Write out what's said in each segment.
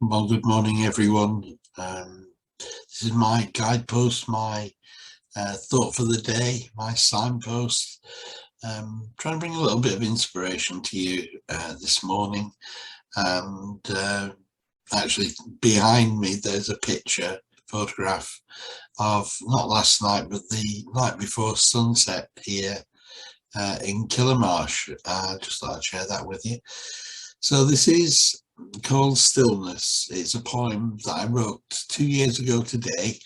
Well, good morning, everyone. This is my guidepost, my thought for the day, my signpost. Trying to bring a little bit of inspiration to you this morning. And actually, behind me, there's a photograph of not last night, but the night before sunset here in Kilmarsh. Just thought I'd share that with you. So this is called Stillness. It's a poem that I wrote 2 years ago today,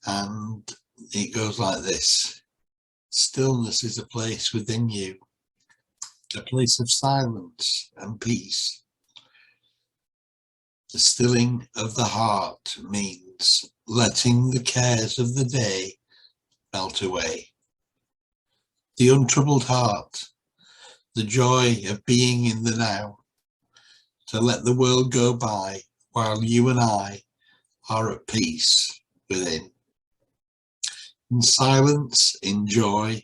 and it goes like this. Stillness is a place within you, a place of silence and peace. The stilling of the heart means letting the cares of the day melt away. The untroubled heart, the joy of being in the now, to let the world go by while you and I are at peace within. In silence, in joy,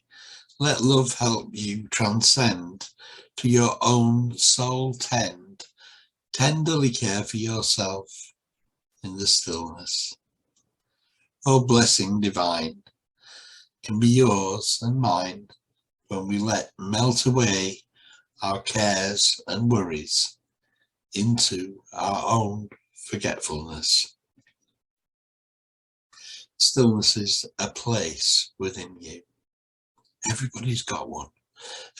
let love help you transcend to your own soul tend, tenderly care for yourself in the stillness. Oh, blessing divine can be yours and mine when we let melt away our cares and worries into our own forgetfulness. Stillness is a place within you. Everybody's got one.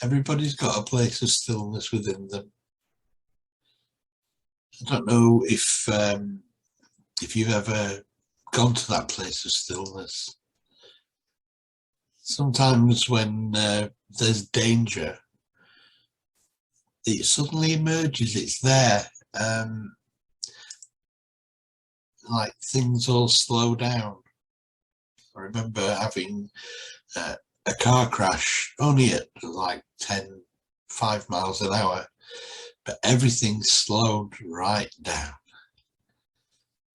Everybody's got a place of stillness within them. I don't know if you've ever gone to that place of stillness. Sometimes when there's danger, it suddenly emerges, it's there. Like things all slow down. I remember having a car crash only at like 5 miles an hour, but everything slowed right down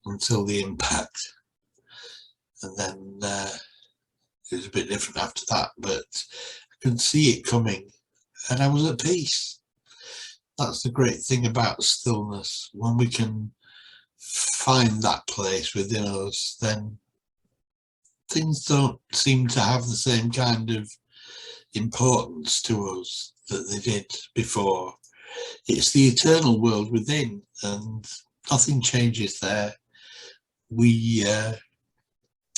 until the impact. And then it was a bit different after that, but I could see it coming and I was at peace. That's the great thing about stillness. When we can find that place within us, then things don't seem to have the same kind of importance to us that they did before. It's the eternal world within, and nothing changes there. We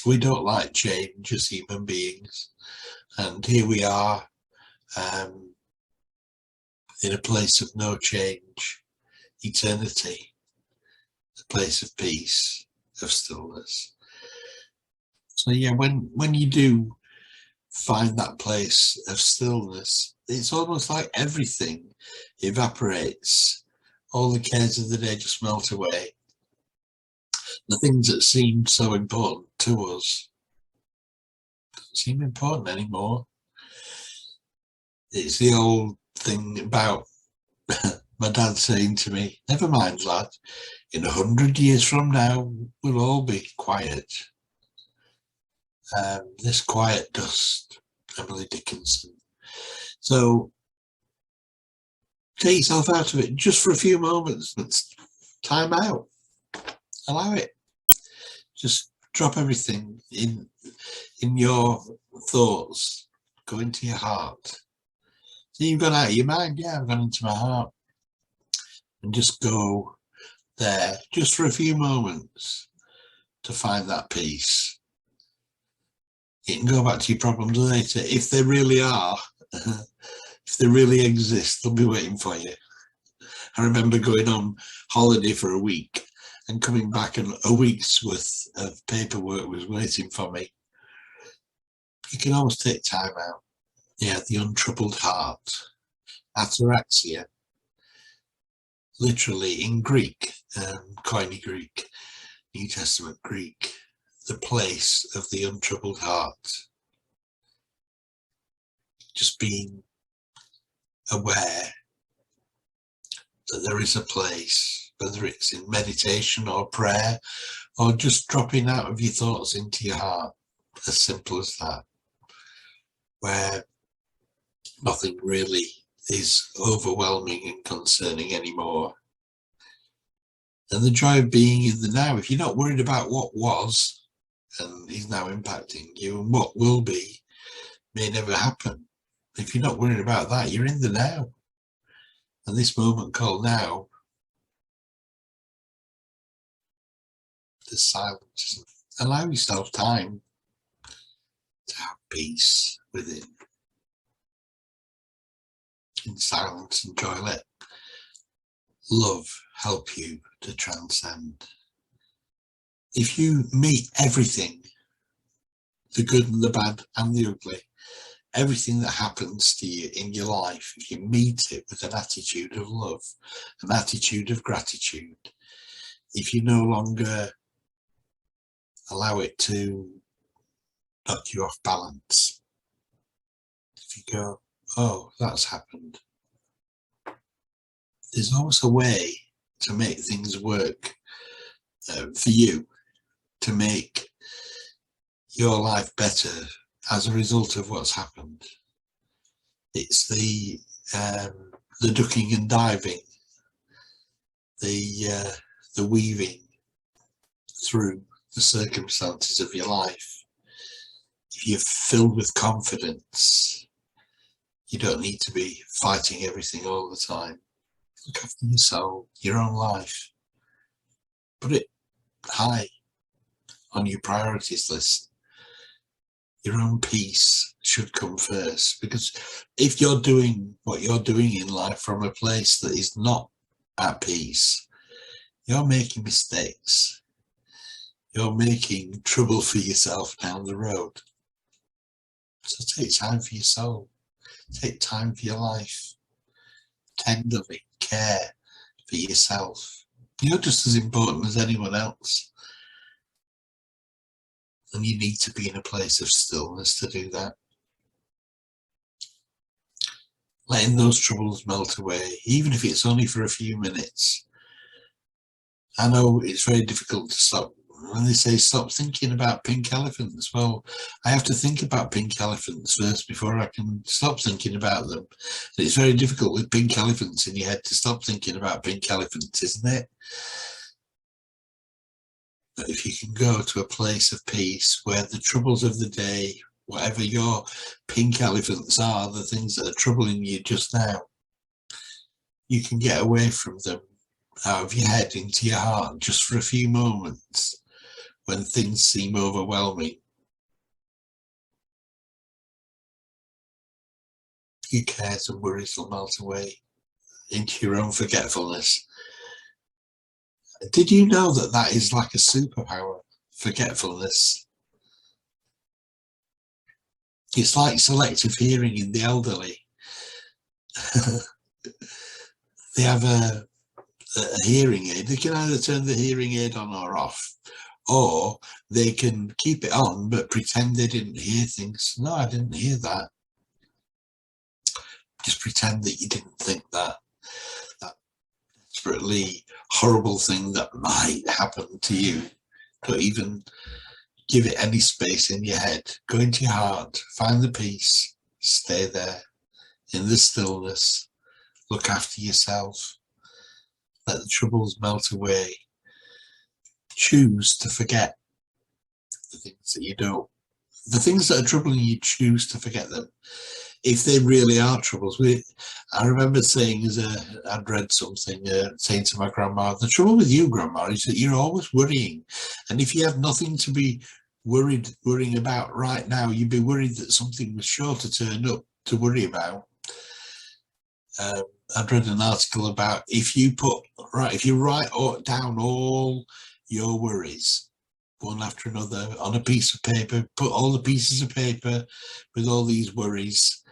don't like change as human beings, and here we are in a place of no change, eternity, a place of peace, of stillness. So yeah, when you do find that place of stillness, it's almost like everything evaporates. All the cares of the day just melt away. The things that seemed so important to us don't seem important anymore. It's the old thing about my dad saying to me, never mind, lad, in 100 years from now, we'll all be quiet. This quiet dust, Emily Dickinson. So take yourself out of it just for a few moments. Let's time out. Allow it. Just drop everything in your thoughts. Go into your heart. So you've gone out of your mind. Yeah, I've gone into my heart. And just go there just for a few moments to find that peace. You can go back to your problems later. If they really are, if they really exist, they'll be waiting for you. I remember going on holiday for a week and coming back, and a week's worth of paperwork was waiting for me. You can always take time out. Yeah, the untroubled heart. Ataraxia. Literally in Greek, Koine Greek, New Testament Greek, the place of the untroubled heart. Just being aware that there is a place, whether it's in meditation or prayer, or just dropping out of your thoughts into your heart, as simple as that, where nothing really is overwhelming and concerning anymore. And the joy of being in the now. If you're not worried about what was and is now impacting you, and what will be may never happen, if you're not worried about that, you're in the now. And this moment called now, the silence. Allow yourself time to have peace within. In silence, enjoy, let love help you to transcend. If you meet everything, the good and the bad and the ugly, everything that happens to you in your life, if you meet it with an attitude of love, an attitude of gratitude, if you no longer allow it to knock you off balance, if you go, oh, that's happened, there's always a way to make things work for you, to make your life better as a result of what's happened. It's the ducking and diving, the weaving through the circumstances of your life. If you're filled with confidence, you don't need to be fighting everything all the time. Look after your soul, your own life. Put it high on your priorities list. Your own peace should come first, because if you're doing what you're doing in life from a place that is not at peace, you're making mistakes. You're making trouble for yourself down the road. So take time for your soul. Take time for your life. Tenderly care for yourself. You're just as important as anyone else. And you need to be in a place of stillness to do that. Letting those troubles melt away, even if it's only for a few minutes. I know it's very difficult to stop. When they say stop thinking about pink elephants, well, I have to think about pink elephants first before I can stop thinking about them. And it's very difficult with pink elephants in your head to stop thinking about pink elephants, isn't it? But if you can go to a place of peace where the troubles of the day, whatever your pink elephants are, the things that are troubling you just now, you can get away from them, out of your head into your heart, just for a few moments when things seem overwhelming. Your cares and worries will melt away into your own forgetfulness. Did you know that that is like a superpower, forgetfulness? It's like selective hearing in the elderly. They have a hearing aid. They can either turn the hearing aid on or off, or they can keep it on but pretend they didn't hear things. No, I didn't hear that. Just pretend that you didn't think that desperately horrible thing that might happen to you. Don't even give it any space in your head. Go into your heart, find the peace, stay there in the stillness, look after yourself, let the troubles melt away. Choose to forget the things that you don't. The things that are troubling you, choose to forget them. If they really are troubles, I remember saying, I'd read something, saying to my grandma, the trouble with you, Grandma, is that you're always worrying. And if you have nothing to be worrying about right now, you'd be worried that something was sure to turn up to worry about. I'd read an article about if you write down all your worries, one after another, on a piece of paper, put all the pieces of paper with all these worries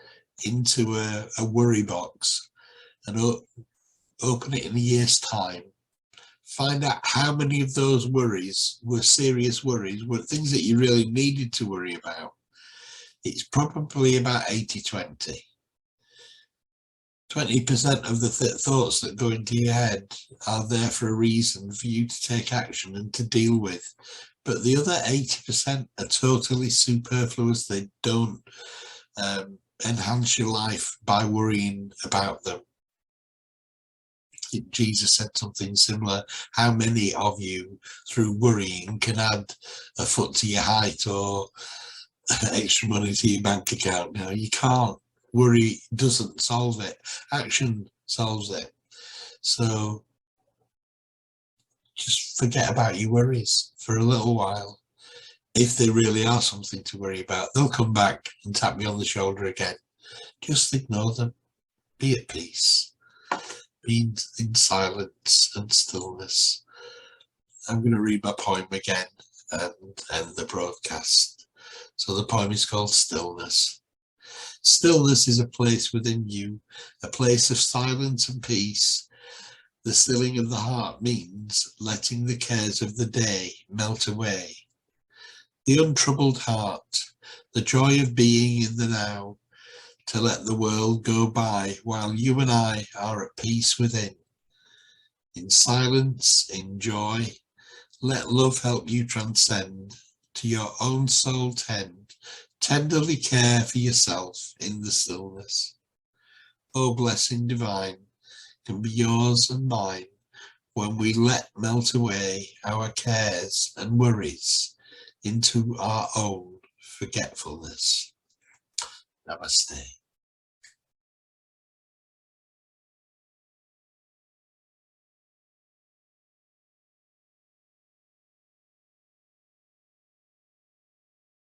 into a worry box and open it in a year's time, find out how many of those worries were serious worries, were things that you really needed to worry about. It's probably about 80-20. 20% of the thoughts that go into your head are there for a reason for you to take action and to deal with. But the other 80% are totally superfluous. They don't enhance your life by worrying about them. Jesus said something similar. How many of you, through worrying, can add a foot to your height or extra money to your bank account? No, you can't. Worry doesn't solve it. Action solves it. So just forget about your worries for a little while. If they really are something to worry about, they'll come back and tap me on the shoulder again. Just ignore them. Be at peace. Be in silence and stillness. I'm going to read my poem again and end the broadcast. So the poem is called Stillness. Stillness is a place within you, a place of silence and peace. The stilling of the heart means letting the cares of the day melt away. The untroubled heart, the joy of being in the now, to let the world go by while you and I are at peace within. In silence, in joy, let love help you transcend, to your own soul tend, tenderly care for yourself in the stillness. Oh, blessing divine can be yours and mine when we let melt away our cares and worries into our own forgetfulness. Namaste.